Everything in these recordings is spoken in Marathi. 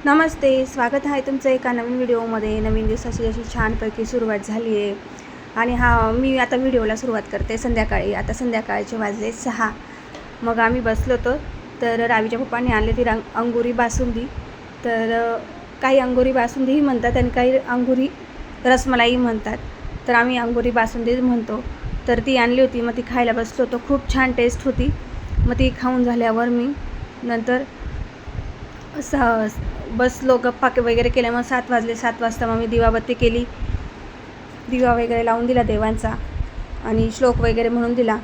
नमस्ते, स्वागत आहे तुमचं एका नवीन व्हिडिओमध्ये. नवीन दिवसाची अशी छानपैकी सुरुवात झाली आहे आणि मी आता व्हिडिओला सुरुवात करते संध्याकाळी. आता संध्याकाळचे वाजले 6. मग आम्ही बसलो होतो, तर रावीच्या पप्पांनी आणले ती अंगुरी बासुंदी. तर काही अंगुरी बासुंदीही म्हणतात आणि काही अंगुरी रसमलाई म्हणतात. तर आम्ही अंगुरी बासुंदीच म्हणतो. तर ती आणली होती, मग ती खायला बसलो होतो. खूप छान टेस्ट होती. मग ती खाऊन झाल्यावर मी नंतर बसलो, गप्पा वगैरे केल्या. मग 7 वाजले. 7 वाजता मग मी दिवाबत्ती केली, दिवा वगैरे लावून दिला देवांचा आणि श्लोक वगैरे म्हणून दिला.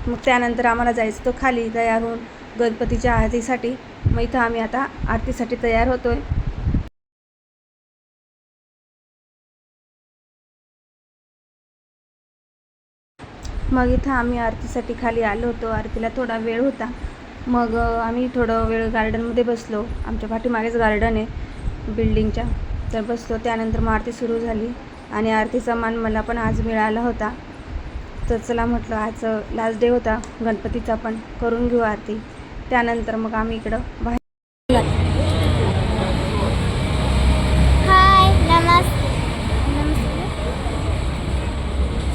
मग त्यानंतर आम्हाला जायचं तो खाली तयार होऊन गणपतीच्या आरतीसाठी. मग इथं आम्ही आता आरतीसाठी तयार होतो आहे. मग इथं आम्ही आरतीसाठी खाली आलो होतो. आरतीला थोडा वेळ होता. मग आम्ही थोडं वेळ गार्डनमध्ये बसलो. आमच्या पाठीमागेच गार्डन आहे बिल्डिंगच्या. तर बसलो. त्यानंतर मग आरती सुरू झाली आणि आरतीचा मान मला पण आज मिळाला होता. तर चला म्हटलं, आज लास्ट डे होता गणपतीचा, पण करून घेऊ आरती. त्यानंतर मग आम्ही इकडं बाहेर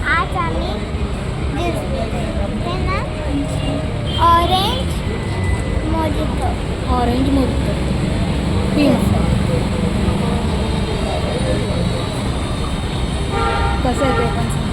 आज आम्ही ऑरेंज मोजितो कसं आहे ते पण